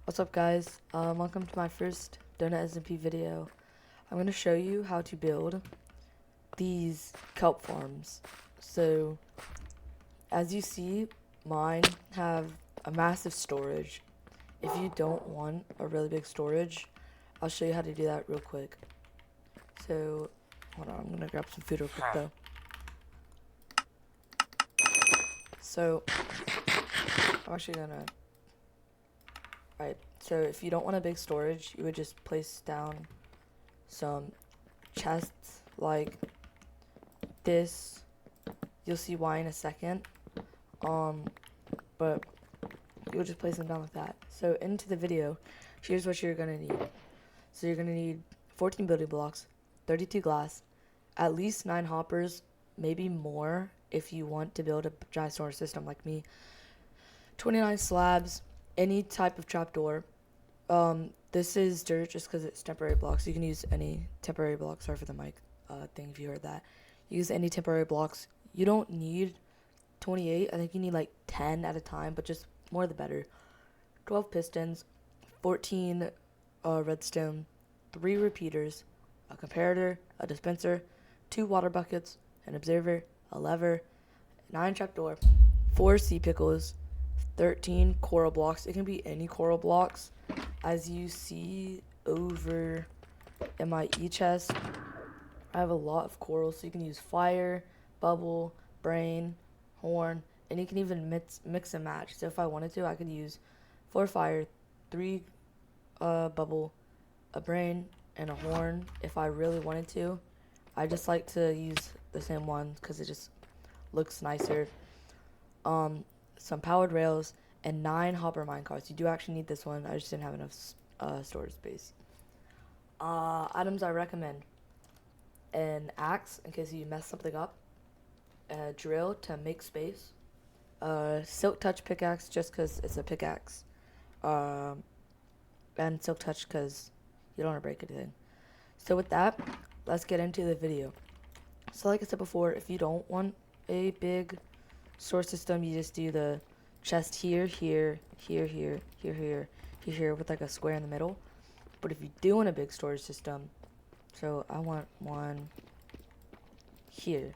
What's up, guys? Welcome to my first Donut SMP video. I'm going to show you how to build these kelp farms. So, as you see, mine have a massive storage. If you don't want a really big storage, I'll show you how to do that real quick. So, hold on, I'm going to grab some food real quick though. So, I'm actually going to... Alright, so if you don't want a big storage, you would just place down some chests like this. You'll see why in a second. But you would just place them down like that. So into the video, here's what you're gonna need. So you're gonna need 14 building blocks, 32 glass, at least 9 hoppers, maybe more if you want to build a giant storage system like me. 29 slabs, any type of trapdoor. This is dirt just because it's temporary blocks. You can use any temporary blocks. Sorry for the mic thing if you heard that. Use any temporary blocks. You don't need 28. I think you need like 10 at a time, but just more the better. 12 pistons, 14 redstone, 3 repeaters, a comparator, a dispenser, 2 water buckets, an observer, a lever, 9 trapdoor, 4 sea pickles, 13 coral blocks. It can be any coral blocks. As you see over in my chest, I have a lot of coral, so you can use fire, bubble, brain, horn, and you can even mix and match. So if I wanted to, I could use 4 fire, 3 bubble, a brain, and a horn if I really wanted to. I just like to use the same one because it just looks nicer. Some powered rails, and 9 hopper minecarts. You do actually need this one. I just didn't have enough storage space. Items I recommend: an axe in case you mess something up, a drill to make space, a silk touch pickaxe just because it's a pickaxe, and silk touch because you don't want to break anything. So with that, let's get into the video. So like I said before, if you don't want a big storage system, you just do the chest here, here, here, here, here, here, here, here with like a square in the middle. But if you do want a big storage system, so I want one here.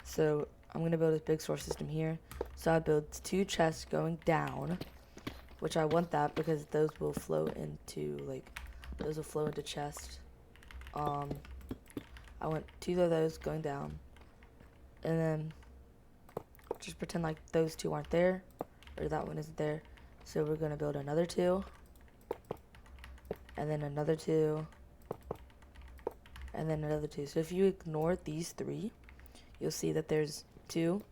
So I'm gonna build a big storage system here. So I build 2 chests going down, which I want that because those will flow into chest. I want 2 of those going down, and then just pretend like those 2 aren't there, or that one isn't there. So we're gonna build another 2, and then another 2, and then another 2. So if you ignore these 3, you'll see that there's 2,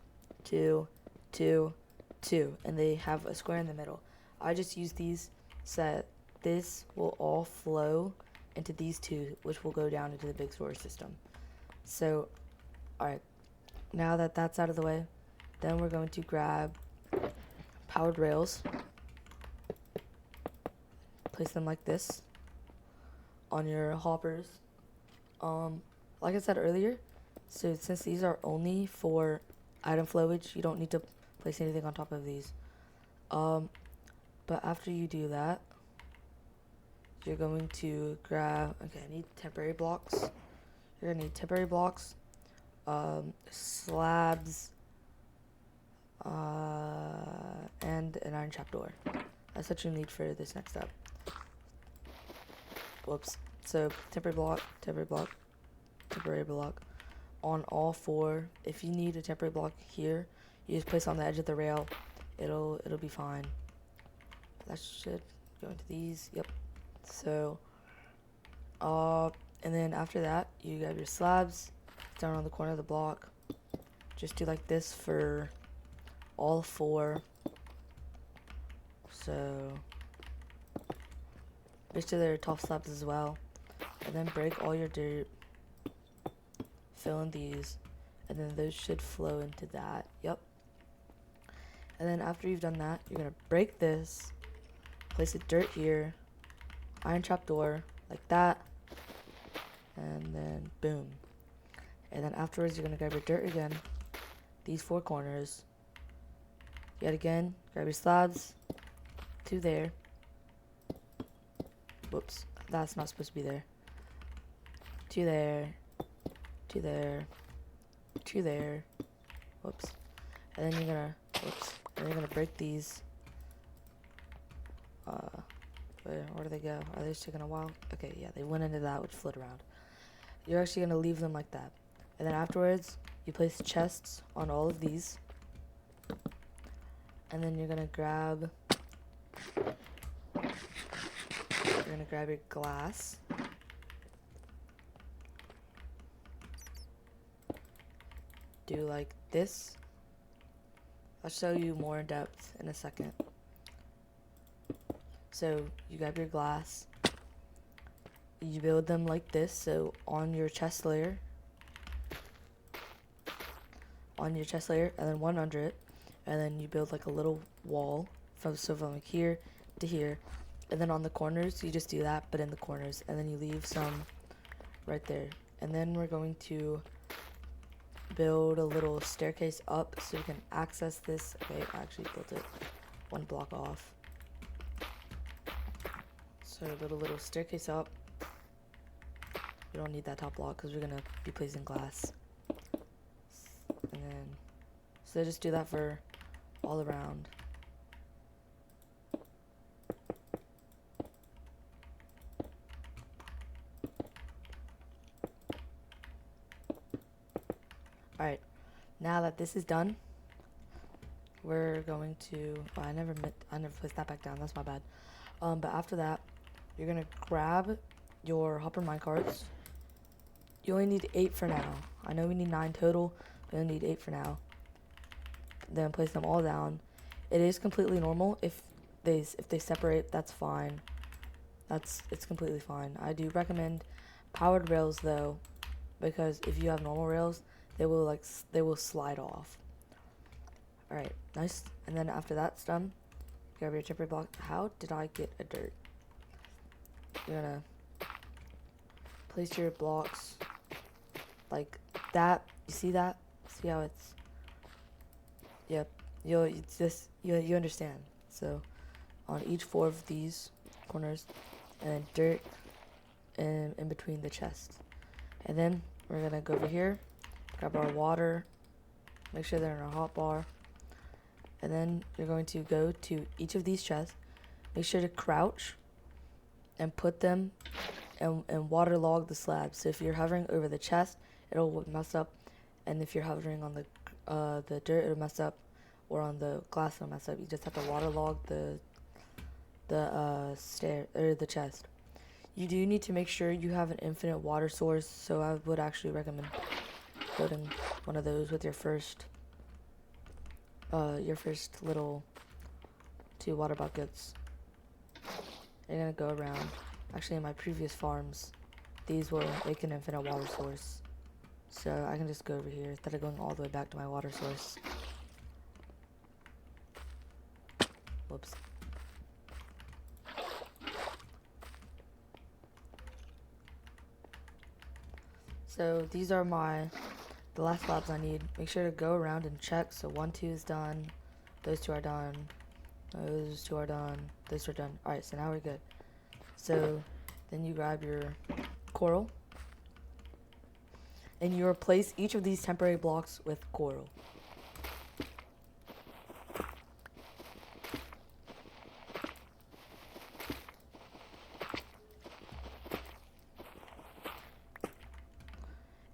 2, 2, 2, and they have a square in the middle. I just use these so that this will all flow into these 2, which will go down into the big storage system. So, alright, now that that's out of the way, then we're going to grab powered rails, place them like this on your hoppers. Like I said earlier, so since these are only for item flowage, you don't need to place anything on top of these. But after you do that, you're going to grab, okay, I need temporary blocks. You're gonna need temporary blocks, slabs, and an iron trapdoor. That's what you need for this next step. Whoops. So temporary block, temporary block, temporary block on all 4. If you need a temporary block here, you just place it on the edge of the rail. It'll be fine. That should go into these. Yep. So and then after that, you grab your slabs down on the corner of the block. Just do like this for all 4. So make sure they're top slabs as well. And then break all your dirt. Fill in these. And then those should flow into that. Yep. And then after you've done that, you're going to break this. Place the dirt here. Iron trapdoor. Like that. And then boom. And then afterwards, you're going to grab your dirt again. These 4 corners. Yet again, grab your slabs. 2 there. Whoops, that's not supposed to be there. 2 there, 2 there, 2 there. Whoops. And then you're gonna, and then you're gonna break these. Where do they go? Are they just taking a while? Okay, yeah, they went into that, which float around. You're actually gonna leave them like that. And then afterwards, you place chests on all of these. And then you're gonna grab your glass. Do like this. I'll show you more in depth in a second. So you grab your glass, you build them like this. So on your chest layer, and then one under it, and then you build like a little wall from like here to here, and then on the corners you just do that, but in the corners, and then you leave some right there. And then we're going to build a little staircase up so you can access this. Okay, I actually built it one block off. So build a little staircase up. We don't need that top block because we're gonna be placing glass. And then, so just do that for all around. Alright, now that this is done, we're going to, oh, I never placed that back down, that's my bad. But after that, you're gonna grab your hopper minecarts. You only need 8 for now. I know we need 9 total, but you only need 8 for now. Then place them all down. It is completely normal if they separate. That's fine. It's completely fine. I do recommend powered rails though, because if you have normal rails, they will slide off. All right, nice. And then after that's done, grab your temporary block. How did I get a dirt? You're gonna place your blocks like that. You see that? See how it's? Yep. You understand. So on each 4 of these corners, and then dirt in between the chests. And then we're gonna go over here, grab our water, make sure they're in our hot bar. And then you're going to go to each of these chests, make sure to crouch and put them and waterlog the slab. So if you're hovering over the chest, it'll mess up, and if you're hovering on the dirt, it'll mess up, or on the glass, it'll mess up. You just have to waterlog the chest. You do need to make sure you have an infinite water source, so I would actually recommend building one of those with your first little 2 water buckets. You're gonna go around. Actually, in my previous farms, these will make an infinite water source. So I can just go over here instead of going all the way back to my water source. Whoops. So these are the last slabs I need. Make sure to go around and check. So 1, 2 is done. Those 2 are done. Those 2 are done. Those 2 are done. Alright, so now we're good. So then you grab your coral, and you replace each of these temporary blocks with coral.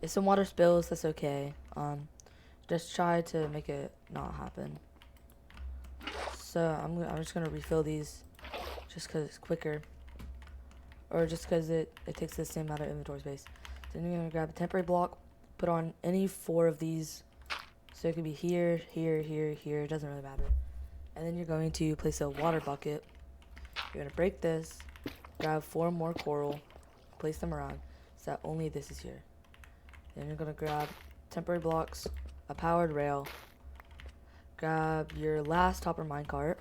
If some water spills, that's okay. Just try to make it not happen. So I'm just gonna refill these, just cause it's quicker, or just cause it takes the same amount of inventory space. Then you're gonna grab a temporary block, put on any 4 of these. So it could be here, here, here, here. It doesn't really matter. And then you're going to place a water bucket. You're gonna break this, grab 4 more coral, place them around so that only this is here. Then you're gonna grab temporary blocks, a powered rail, grab your last hopper minecart,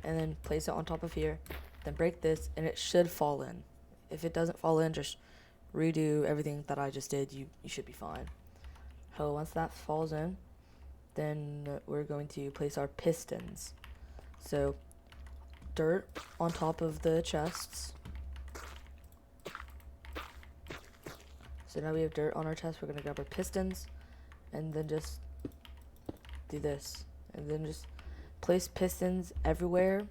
and then place it on top of here. Then break this, and it should fall in. If it doesn't fall in, just redo everything that I just did. You should be fine. So once that falls in, then we're going to place our pistons. So dirt on top of the chests. So now we have dirt on our chest. We're gonna grab our pistons and then just do this. And then just place pistons everywhere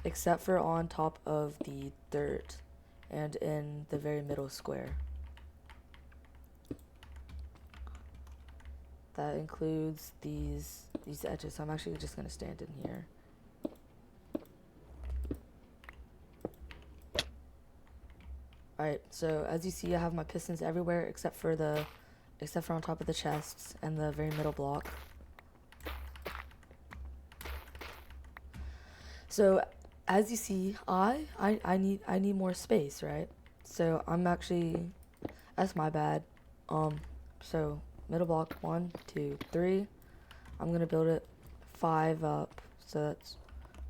except for on top of the dirt and in the very middle square. That includes these edges. So I'm actually just gonna stand in here. Alright, so as you see, I have my pistons everywhere except for on top of the chests and the very middle block. So as you see, I need more space, right? So I'm actually, that's my bad. So middle block 1, 2, 3. I'm gonna build it 5 up. So that's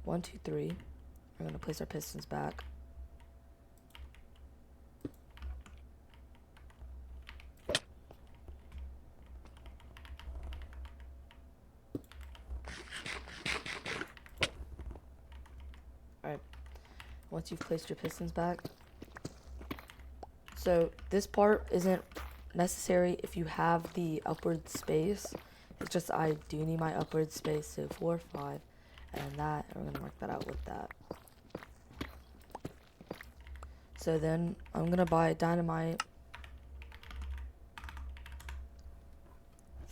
1, 2, 3. We're gonna place our pistons back. Alright, once you've placed your pistons back. So this part isn't necessary if you have the upward space. It's just I do need my upward space, so 4, 5, and that, and we're gonna mark that out with that. So then I'm gonna buy dynamite,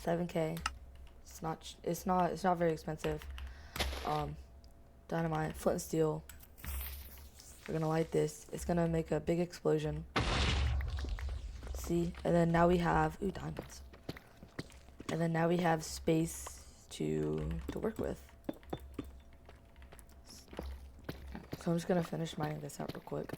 7K. It's not very expensive. Dynamite, flint and steel. We're gonna light this. It's gonna make a big explosion. See, and then now we have diamonds. And then now we have space to work with. So I'm just gonna finish mining this out real quick.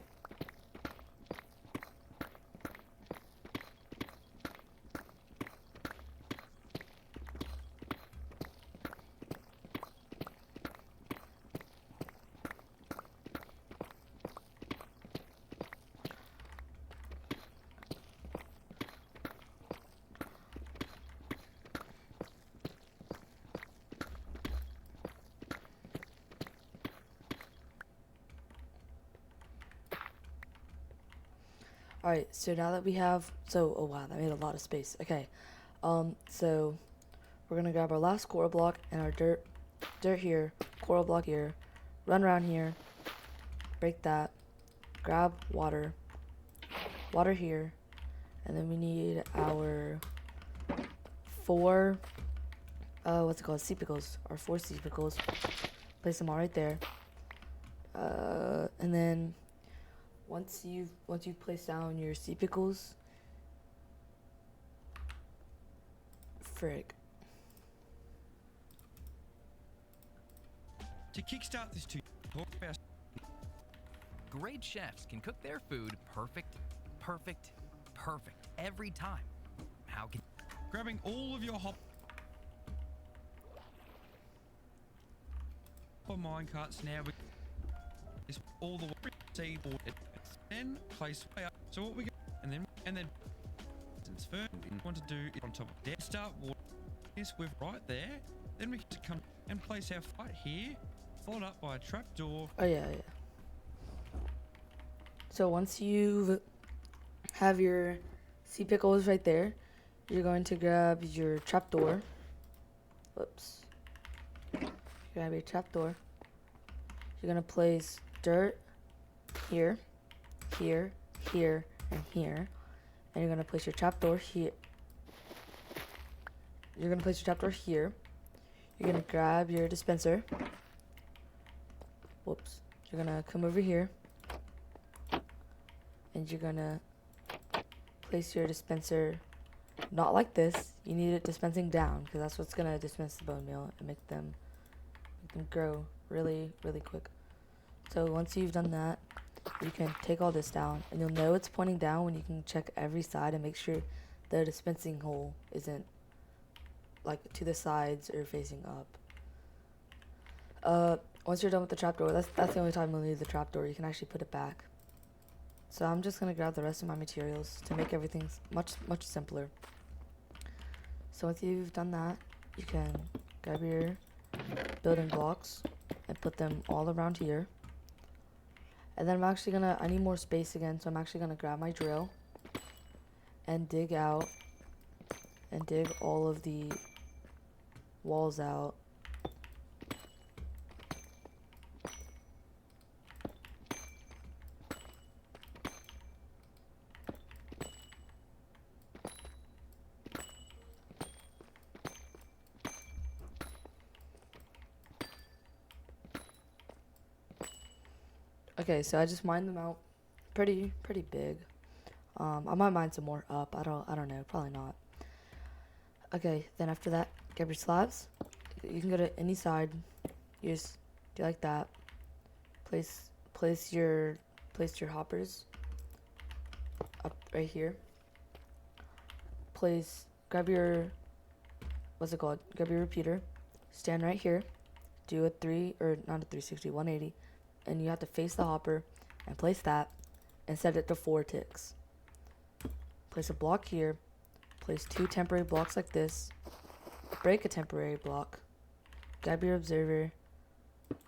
Alright, so now that we have, oh wow, that made a lot of space. Okay, so we're gonna grab our last coral block and our dirt here, coral block here, run around here, break that, grab water here, and then we need our 4, sea pickles, our 4 sea pickles. Place them all right there, and then once you've placed down your sea pickles, to kickstart this great chefs can cook their food perfect every time. How can grabbing all of your minecarts now with is all the way seed then place way up. So what we go and then first we want to do it on top of that. Start water this with right there. Then we can come and place our fight here, followed up by a trapdoor. Oh yeah. So once you have your sea pickles right there, you're going to grab your trapdoor. Whoops. Grab your trapdoor. You're gonna place dirt here, here, here, and here. And you're gonna place your trapdoor here. You're gonna place your trapdoor here. You're gonna grab your dispenser. Whoops. You're gonna come over here. And you're gonna place your dispenser not like this. You need it dispensing down because that's what's gonna dispense the bone meal and make them grow really, really quick. So once you've done that, you can take all this down, and you'll know it's pointing down when you can check every side and make sure the dispensing hole isn't like to the sides or facing up. Once you're done with the trapdoor, that's the only time you'll need the trapdoor. You can actually put it back. So I'm just gonna grab the rest of my materials to make everything much simpler. So once you've done that, you can grab your building blocks and put them all around here. And then I need more space again, so I'm actually gonna grab my drill and dig out and dig all of the walls out. Okay, so I just mined them out pretty big. I might mine some more up. I don't know, probably not. Okay, then after that, grab your slabs. You can go to any side. You just do like that. Place your hoppers up right here. Grab your grab your repeater. Stand right here. Do a 180. And you have to face the hopper and place that and set it to 4 ticks. Place a block here. Place 2 temporary blocks like this. Break a temporary block. Grab your observer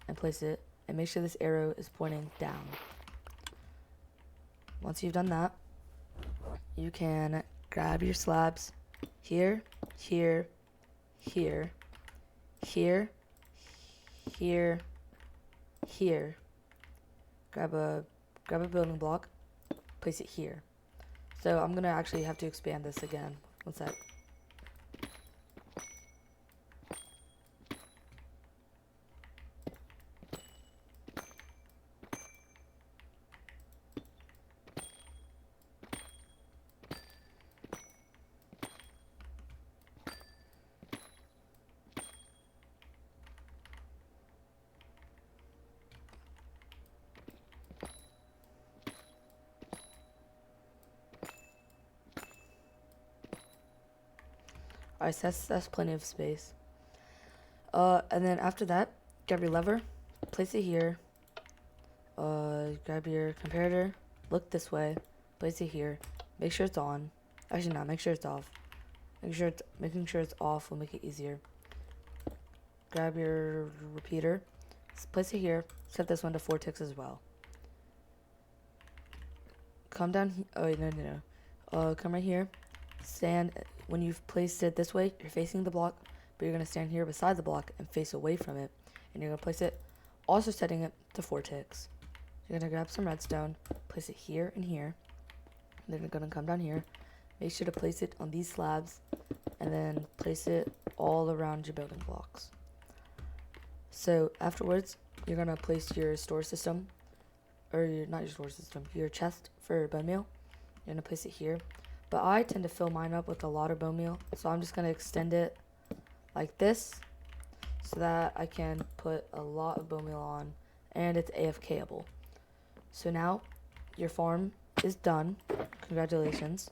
and place it. And make sure this arrow is pointing down. Once you've done that, you can grab your slabs here, here, here, here, here, here. Grab a building block, place it here. So I'm gonna actually have to expand this again. One sec. Alright, so that's plenty of space. And then after that, grab your lever, place it here. Grab your comparator, look this way, place it here. Make sure it's on. Actually, no, make sure it's off. Making sure it's off will make it easier. Grab your repeater, place it here. Set this one to 4 ticks as well. Come down. Oh wait, no. Come right here. Stand. When you've placed it this way, you're facing the block, but you're going to stand here beside the block and face away from it. And you're going to place it, also setting it to 4 ticks. You're going to grab some redstone, place it here and here. And then you're going to come down here. Make sure to place it on these slabs, and then place it all around your building blocks. So afterwards, you're going to place your store system, not your store system, your chest for bone meal. You're going to place it here. But I tend to fill mine up with a lot of bone meal, so I'm just going to extend it like this so that I can put a lot of bone meal on, and it's AFKable. So now your farm is done. Congratulations.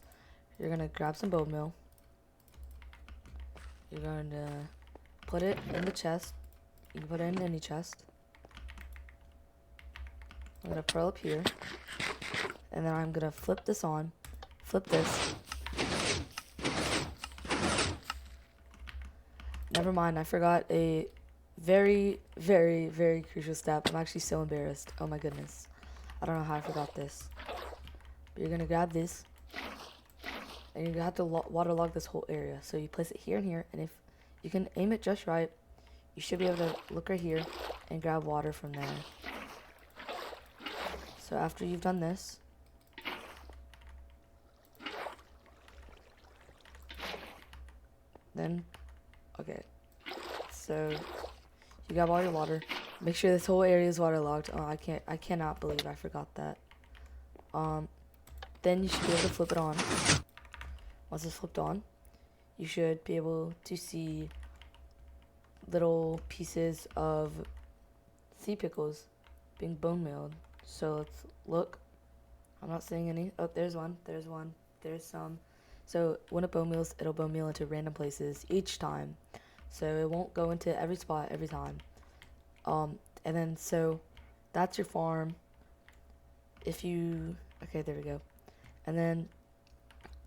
You're going to grab some bone meal. You're going to put it in the chest. You can put it in any chest. I'm going to curl up here, and then I'm going to flip this on. Flip this. Never mind, I forgot a very crucial step. I'm actually so embarrassed. Oh my goodness. I don't know how I forgot this. But you're gonna grab this, and you're gonna have to waterlog this whole area. So you place it here and here, and if you can aim it just right, you should be able to look right here and grab water from there. So after you've done this, then, okay, so you grab all your water. Make sure this whole area is waterlogged. Oh, I cannot believe I forgot that. Then you should be able to flip it on. Once it's flipped on, you should be able to see little pieces of sea pickles being bone mealed. So let's look. I'm not seeing any. Oh, there's one. There's some. So when it bone meals, it'll bone meal into random places each time. So it won't go into every spot every time. And then so that's your farm. Okay, there we go. And then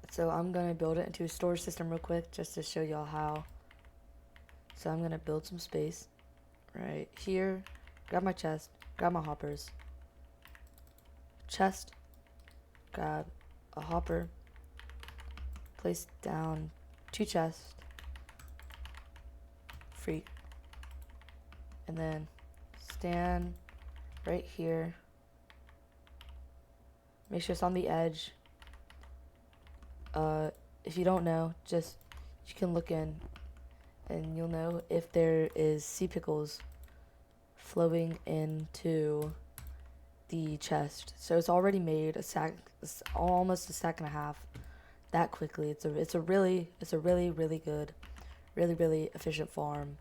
so I'm gonna build it into a storage system real quick just to show y'all how. So I'm gonna build some space right here, grab my chest, grab my hoppers. Chest, grab a hopper, place down 2 chests, free, and then stand right here. Make sure it's on the edge. If you don't know, just you can look in and you'll know if there is sea pickles flowing into the chest. So it's already made a sack, almost a sack and a half, that quickly. It's a really good, really efficient farm.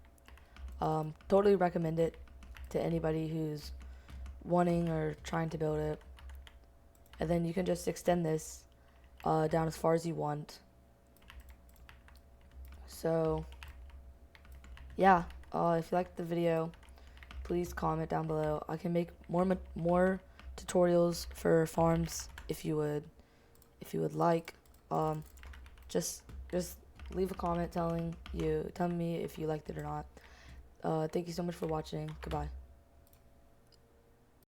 Totally recommend it to anybody who's wanting or trying to build it. And then you can just extend this down as far as you want. So yeah, if you liked the video, please comment down below. I can make more tutorials for farms if you would like. Just leave a comment telling me if you liked it or not. Thank you so much for watching. Goodbye.